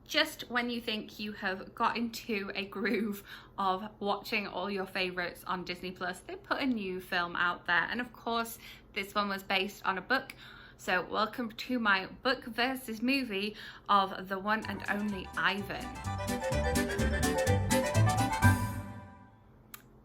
just when you think you have got into a groove of watching all your favorites on Disney Plus, they put a new film out there. And of course, this one was based on a book. So welcome to my book versus movie of the one and only Ivan.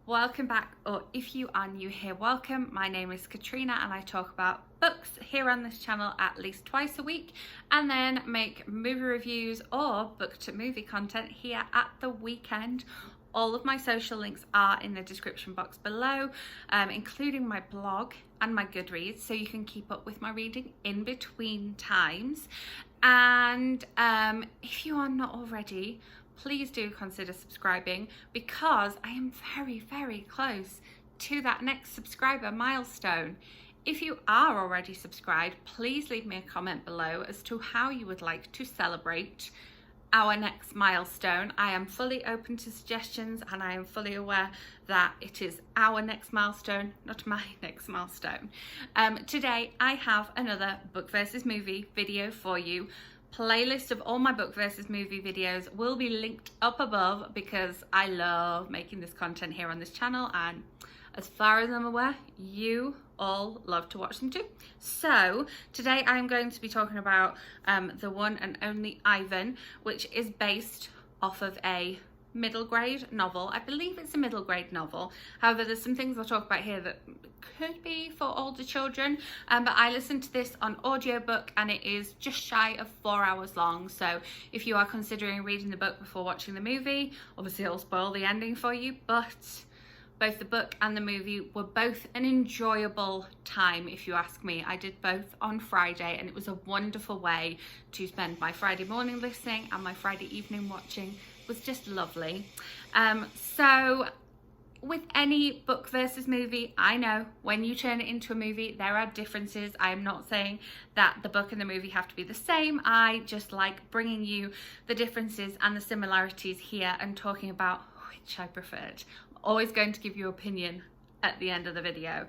Welcome back, or if you are new here, welcome. My name is Katrina and I talk about books here on this channel at least twice a week, and then make movie reviews or book to movie content here at the weekend. All of my social links are in the description box below, including my blog and my Goodreads, so you can keep up with my reading in between times. And if you are not already, please do consider subscribing, because I am very, very close to that next subscriber milestone. If you are already subscribed, please leave me a comment below as to how you would like to celebrate our next milestone. I am fully open to suggestions, and I am fully aware that it is our next milestone, not my next milestone. Today I have another book versus movie video for you. Playlist of all my book versus movie videos will be linked up above, because I love making this content here on this channel, and as far as I'm aware, you all love to watch them too. So today I'm going to be talking about the one and only Ivan, which is based off of a middle grade novel. I believe it's a middle grade novel. However, there's some things I'll talk about here that could be for older children, but I listened to this on audiobook and it is just shy of 4 hours long. So if you are considering reading the book before watching the movie, obviously it'll spoil the ending for you, but both the book and the movie were both an enjoyable time, if you ask me. I did both on Friday, and it was a wonderful way to spend my Friday morning listening and my Friday evening watching. It was just lovely. So with any book versus movie, I know when you turn it into a movie, there are differences. I am not saying that the book and the movie have to be the same. I just like bringing you the differences and the similarities here and talking about which I preferred. Always going to give you opinion at the end of the video.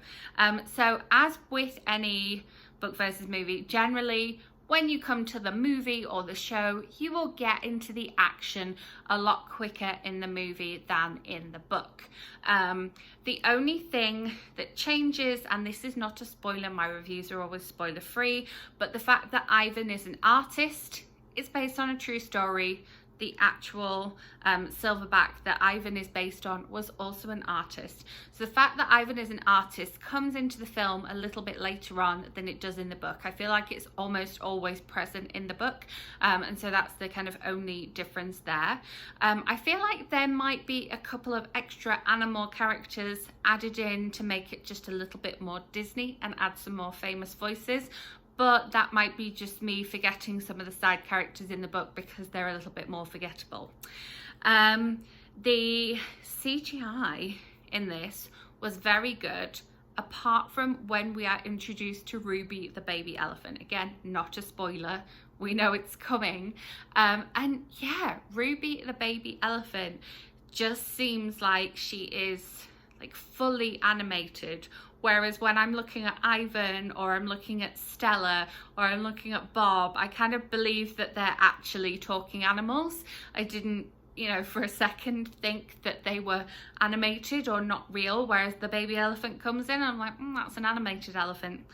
So as with any book versus movie, generally when you come to the movie or the show, you will get into the action a lot quicker in the movie than in the book. The only thing that changes, and this is not a spoiler, my reviews are always spoiler free, but the fact that Ivan is an artist, it's based on a true story. The actual silverback that Ivan is based on was also an artist. So the fact that Ivan is an artist comes into the film a little bit later on than it does in the book. I feel like it's almost always present in the book, and so that's the kind of only difference there. I feel like there might be a couple of extra animal characters added in to make it just a little bit more Disney and add some more famous voices, but that might be just me forgetting some of the side characters in the book because they're a little bit more forgettable. The CGI in this was very good, apart from when we are introduced to Ruby the baby elephant. Again, not a spoiler, we know it's coming. And yeah, Ruby the baby elephant just seems like she is like fully animated. Whereas when I'm looking at Ivan, or I'm looking at Stella, or I'm looking at Bob, I kind of believe that they're actually talking animals. I didn't, for a second think that they were animated or not real. Whereas the baby elephant comes in and I'm like, that's an animated elephant.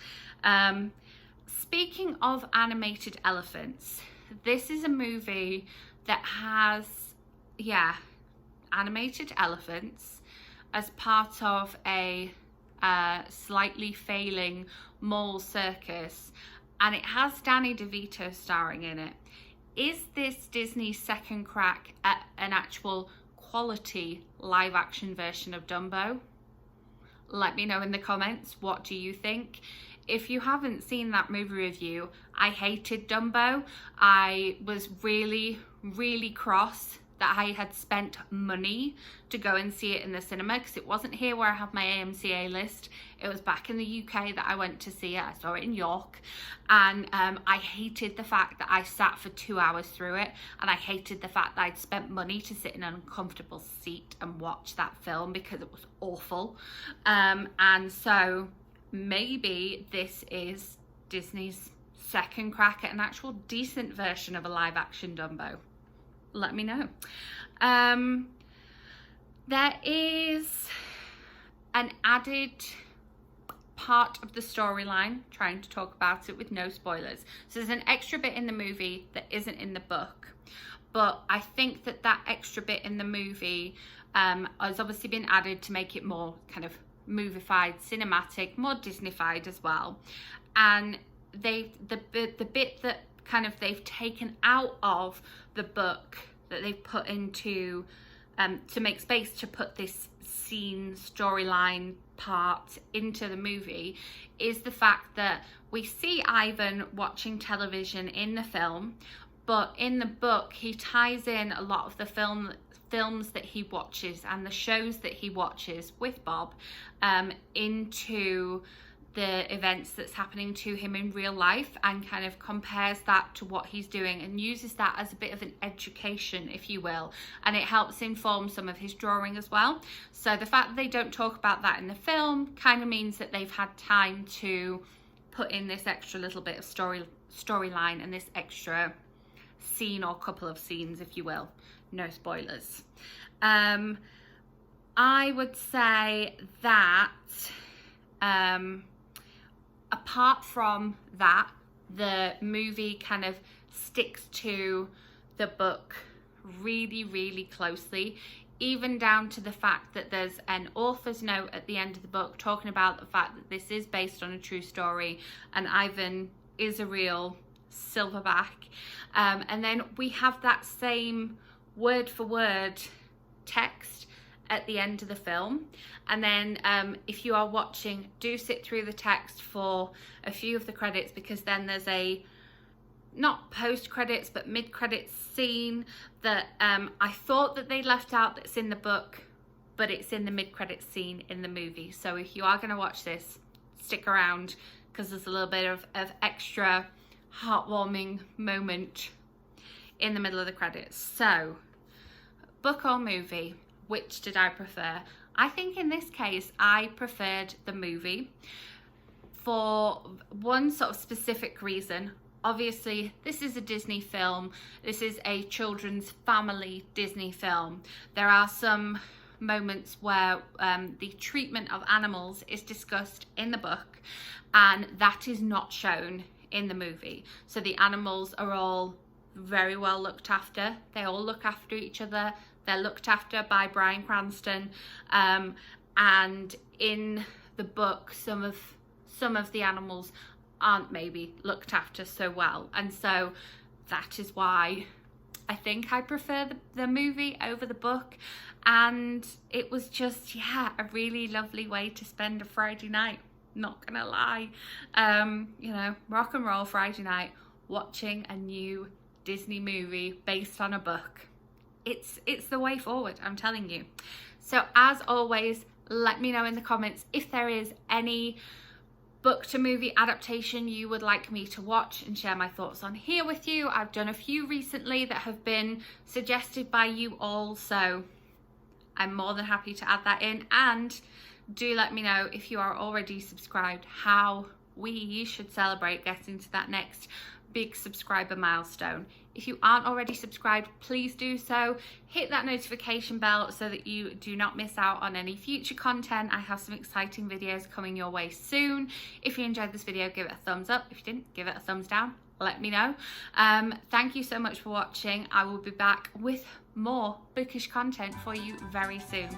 Speaking of animated elephants, this is a movie that has, animated elephants as part of a slightly failing mall circus, and it has Danny DeVito starring in it. Is this Disney's second crack at an actual quality live action version of Dumbo? Let me know in the comments, what do you think? If you haven't seen that movie review, I hated Dumbo. I was really, really cross that I had spent money to go and see it in the cinema, because it wasn't here where I have my AMCA list. It was back in the UK that I went to see it. I saw it in York, and I hated the fact that I sat for 2 hours through it, and I hated the fact that I'd spent money to sit in an uncomfortable seat and watch that film because it was awful. And so maybe this is Disney's second crack at an actual decent version of a live action Dumbo. let me know. There is an added part of the storyline, trying to talk about it with no spoilers. So there's an extra bit in the movie that isn't in the book, but I think that that extra bit in the movie has obviously been added to make it more kind of movified, cinematic, more Disneyfied as well. And the bit that kind of they've taken out of the book that they've put into to make space to put this scene, storyline part into the movie is the fact that we see Ivan watching television in the film, but in the book he ties in a lot of the films that he watches and the shows that he watches with Bob into the events that's happening to him in real life, and kind of compares that to what he's doing and uses that as a bit of an education, if you will, and it helps inform some of his drawing as well. So the fact that they don't talk about that in the film kind of means that they've had time to put in this extra little bit of storyline and this extra scene or couple of scenes, if you will. No spoilers. I would say that apart from that, the movie kind of sticks to the book really, really closely, even down to the fact that there's an author's note at the end of the book talking about the fact that this is based on a true story and Ivan is a real silverback. And then we have that same word for word text at the end of the film. And then if you are watching, do sit through the text for a few of the credits, because then there's a not post credits but mid credits scene that I thought that they left out, that's in the book, but it's in the mid credits scene in the movie. So if you are going to watch this, stick around, because there's a little bit of extra heartwarming moment in the middle of the credits. So book or movie, which did I prefer? I think in this case, I preferred the movie for one sort of specific reason. Obviously, this is a Disney film. This is a children's family Disney film. There are some moments where the treatment of animals is discussed in the book, and that is not shown in the movie. So the animals are all very well looked after. They all look after each other. They're looked after by Bryan Cranston, and in the book some of the animals aren't maybe looked after so well, and so that is why I think I prefer the movie over the book. And it was just, yeah, a really lovely way to spend a Friday night, not gonna lie. You know, rock and roll Friday night, watching a new Disney movie based on a book. It's the way forward, I'm telling you. So as always, let me know in the comments if there is any book to movie adaptation you would like me to watch and share my thoughts on here with you. I've done a few recently that have been suggested by you all, so I'm more than happy to add that in. And do let me know, if you are already subscribed, how we should celebrate getting to that next big subscriber milestone. If you aren't already subscribed, please do so. Hit that notification bell so that you do not miss out on any future content. I have some exciting videos coming your way soon. If you enjoyed this video, give it a thumbs up. If you didn't, give it a thumbs down. Let me know. Thank you so much for watching. I will be back with more bookish content for you very soon.